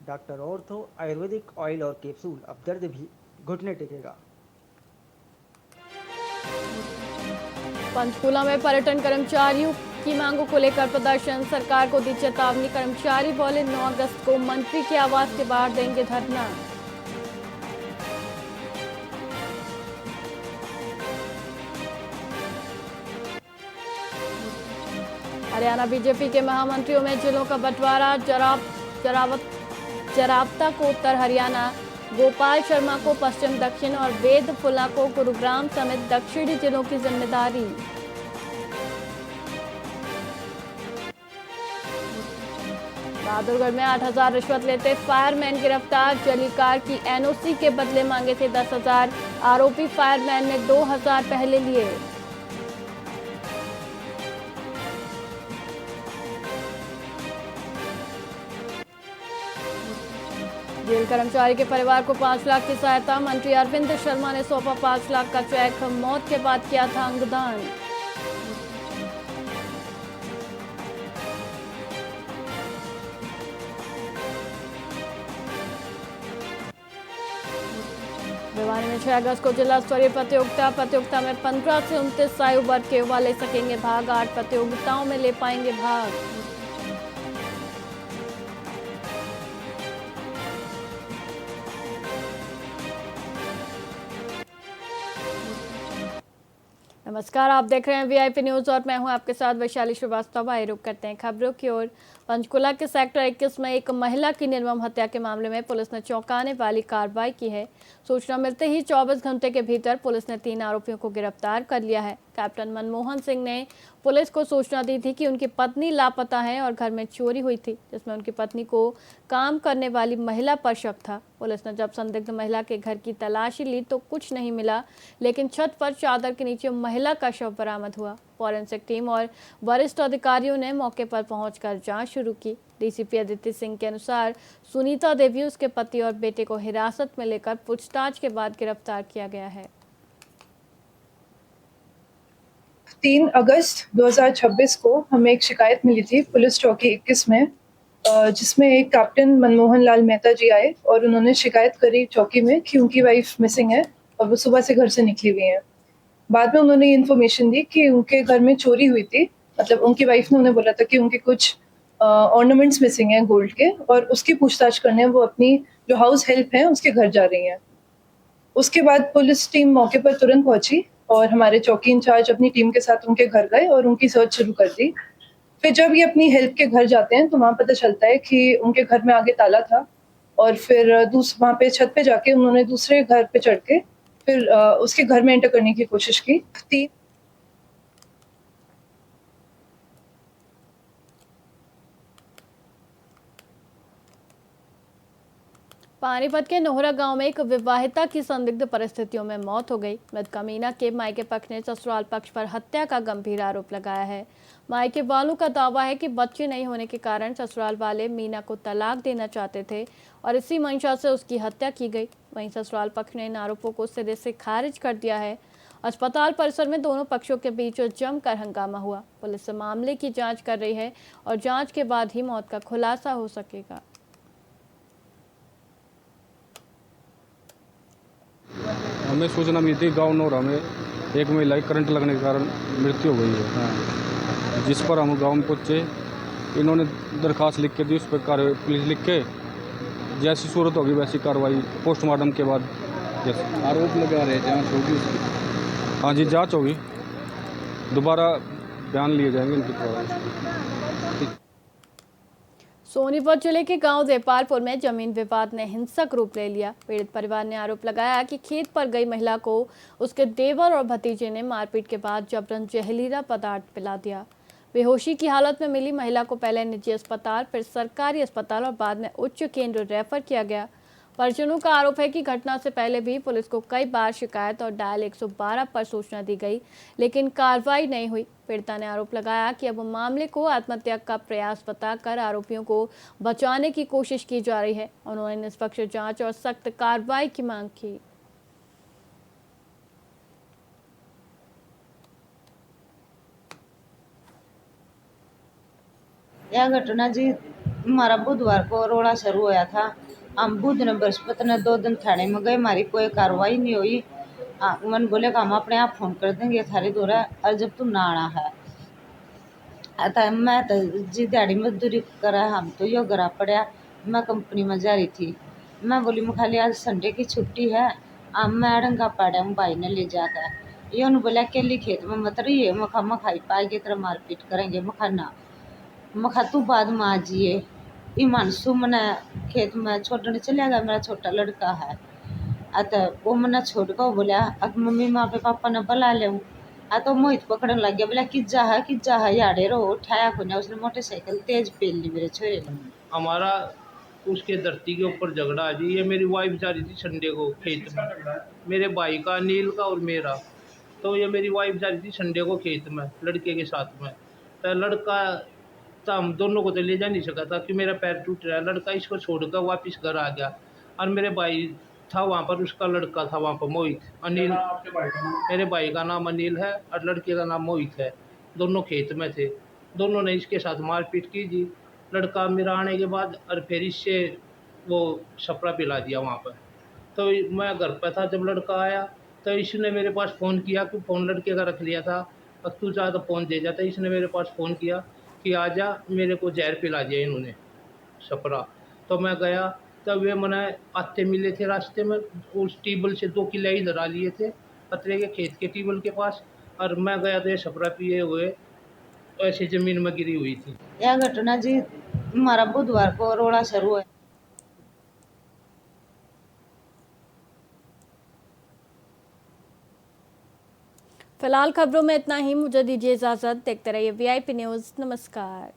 Doctor ortho Ayurvedic oil और capsule, अब दर्द भी घुटने टेकेगा। पंचकूला में पर्यटन कर्मचारियों की मांगों को लेकर प्रदर्शन, सरकार को दी चेतावनी। कर्मचारी बोले 9 अगस्त को मंत्री के आवास के बाहर देंगे धरना। हरियाणा बीजेपी के महामंत्रियों में जिलों का बंटवारा, जरावता को उत्तर हरियाणा, गोपाल शर्मा को पश्चिम दक्षिण और वेद फुला को गुरुग्राम समेत दक्षिणी जिलों की जिम्मेदारी। बहादुरगढ़ में 8,000 रिश्वत लेते फायरमैन गिरफ्तार, जली कार की एनओसी के बदले मांगे थे 10,000। आरोपी फायरमैन ने 2,000 पहले लिए। जेल कर्मचारी के परिवार को 5 लाख की सहायता, मंत्री अरविंद शर्मा ने सौंपा 5 लाख का चेक, मौत के बाद किया था अंगदान। भिवानी में 6 अगस्त को जिला स्तरीय प्रतियोगिता में 15 से 29 आयु वर्ग के युवा ले सकेंगे भाग, 8 प्रतियोगिताओं में ले पाएंगे भाग। नमस्कार, आप देख रहे हैं वीआईपी न्यूज और मैं हूं आपके साथ वैशाली श्रीवास्तव। आइए रुक करते हैं खबरों की ओर। पंचकुला के सेक्टर 21 में एक महिला की निर्मम हत्या के मामले में पुलिस ने चौंकाने वाली कार्रवाई की है। सूचना मिलते ही 24 घंटे के भीतर पुलिस ने 3 आरोपियों को गिरफ्तार कर लिया है। कैप्टन मनमोहन सिंह ने पुलिस को सूचना दी थी कि उनकी पत्नी लापता है और घर में चोरी हुई थी, जिसमें उनकी पत्नी को काम करने वाली महिला पर शक था। पुलिस ने जब संदिग्ध महिला के घर की तलाशी ली तो कुछ नहीं मिला, लेकिन छत पर चादर के नीचे महिला का शव बरामद हुआ। फॉरेंसिक टीम और वरिष्ठ अधिकारियों ने मौके पर पहुंचकर जांच शुरू की। डीसीपी अदिति सिंह के अनुसार सुनीता देवी, उसके पति और बेटे को हिरासत में लेकर पूछताछ के बाद गिरफ्तार किया गया है। 3 अगस्त 2026 को हमें एक शिकायत मिली थी पुलिस चौकी 21 में, जिसमें एक कैप्टन मनमोहन लाल मेहता जी आए और उन्होंने शिकायत करी चौकी में कि उनकी वाइफ मिसिंग है और वो सुबह से घर से निकली हुई हैं। बाद में उन्होंने इन्फॉर्मेशन दी कि उनके घर में चोरी हुई थी, मतलब उनकी वाइफ ने उन्हें बोला था कि उनके कुछ ऑर्नामेंट्स मिसिंग हैं गोल्ड के, और उसकी पूछताछ करने वो अपनी जो हाउस हेल्प है उसके घर जा रही हैं। उसके बाद पुलिस टीम मौके पर तुरंत पहुंची और हमारे चौकी इंचार्ज अपनी टीम के साथ उनके घर गए और उनकी सर्च शुरू कर दी। फिर जब ये अपनी हेल्प के घर जाते हैं तो वहाँ पता चलता है कि उनके घर में आगे ताला था, और फिर वहाँ पे छत पे जाके उन्होंने दूसरे घर पे चढ़ के फिर उसके घर में एंटर करने की कोशिश की। पानीपत के नोहरा गांव में एक विवाहिता की संदिग्ध परिस्थितियों में मौत हो गई। मृतका मीना के मायके पक्ष ने ससुराल पक्ष पर हत्या का गंभीर आरोप लगाया है। मायके वालों का दावा है कि बच्चे नहीं होने के कारण ससुराल वाले मीना को तलाक देना चाहते थे और इसी मंशा से उसकी हत्या की गई। वहीं ससुराल पक्ष ने इन आरोपों को सिरे से खारिज कर दिया है। अस्पताल परिसर में दोनों पक्षों के बीच जमकर हंगामा हुआ। पुलिस मामले की जांच कर रही है और जांच के बाद ही मौत का खुलासा हो सकेगा। हमें सूचना मिली थी गाँव नोरा में एक महिला की करंट लगने के कारण मृत्यु हो गई है, जिस पर हम गाँव में पहुँचे। इन्होंने दरखास्त लिख के दी, उस पर कार्रवाई पुलिस लिख के जैसी सूरत होगी वैसी कार्रवाई पोस्टमार्टम के बाद। आरोप लगा रहे, जांच होगी उसकी? हाँ जी, जांच होगी, दोबारा बयान लिए जाएंगे इनके द्वारा। सोनीपत जिले के गांव देपालपुर में जमीन विवाद ने हिंसक रूप ले लिया। पीड़ित परिवार ने आरोप लगाया कि खेत पर गई महिला को उसके देवर और भतीजे ने मारपीट के बाद जबरन जहरीला पदार्थ पिला दिया। बेहोशी की हालत में मिली महिला को पहले निजी अस्पताल, फिर सरकारी अस्पताल और बाद में उच्च केंद्र रेफर किया गया। परिजनों का आरोप है कि घटना से पहले भी पुलिस को कई बार शिकायत और डायल 112 पर सूचना दी गई, लेकिन कार्रवाई नहीं हुई। पीड़िता ने आरोप लगाया कि अब मामले को आत्महत्या का प्रयास बताकर आरोपियों को बचाने की कोशिश की जा रही है। उन्होंने निष्पक्ष जांच और सख्त कार्रवाई की मांग की। यह घटना जी हमारा बुधवार को रोड़ा शुरू होया था। हम बुध ने बृहस्पति ने 2 दिन थाने में गए, हमारी कोई कार्रवाई नहीं हुई। मन बोले कि हम अपने आप फोन कर देंगे थारी दूर है, और जब तू ना आना है अतः मैं तो जी दिहाड़ी मजदूरी करा, हम तो यो गरा पड़ा। मैं कंपनी में जा रही थी, मैं बोली मैं खाली आज संडे की छुट्टी है, मैं डंगा पाड़ा हूँ भाई ने ले जाकर। ये उन्होंने बोला अकेली खेत में मत रही है, मखा मखाई पाएगी तेरा मारपीट करेंगे। मखा ना, मखा तू बाद में आ जिए। ईमानसू मैंने खेत में छोड़ने चले गया, मेरा छोटा लड़का है। अतः वो मैंने छोड़ कर बोला अब मम्मी माँ पे पापा ने बुला ले। तो मोहित पकड़ने लग गया, बोला किज्जा है यारे रो उठाया को उसने मोटरसाइकिल तेज पेल ली मेरे छोरे ने। हमारा उसके धरती के ऊपर झगड़ा आ जी। ये मेरी वाइफ जा रही थी संडे को खेत में, मेरे भाई का अनिल का और मेरा। तो ये मेरी वाइफ जा रही थी संडे को खेत में लड़के के साथ में। तो लड़का तो हम दोनों को तो ले जा नहीं सका था कि मेरा पैर टूट रहा है। लड़का इसको छोड़कर वापस घर आ गया, और मेरे भाई था वहाँ पर, उसका लड़का था वहाँ पर मोहित अनिल। मेरे भाई का नाम अनिल है और लड़के का नाम मोहित है। दोनों खेत में थे, दोनों ने इसके साथ मारपीट की जी। लड़का मेरा आने के बाद और फिर इससे वो छपरा पिला दिया वहाँ पर। तो मैं घर पर था जब लड़का आया, तो इसने मेरे पास फ़ोन किया कि फ़ोन लड़के का रख लिया था, अब तू चाहे तो फ़ोन दे जाता। इसने मेरे पास फ़ोन किया कि आजा, मेरे को जहर पिला दिया इन्होंने छपरा। तो मैं गया, तब वे मैंने आते मिले थे रास्ते में, उस टेबल से 2 किले इधर आ लिए थे पतरे के खेत के टेबल के पास, और मैं गया तो ये छपरा पिए हुए ऐसे ज़मीन में गिरी हुई थी। यह घटना जी हमारा बुधवार को रोड़ा शुरू है। फिलहाल खबरों में इतना ही, मुझे दीजिए इजाजत। देखते रहिए VIP न्यूज़। नमस्कार।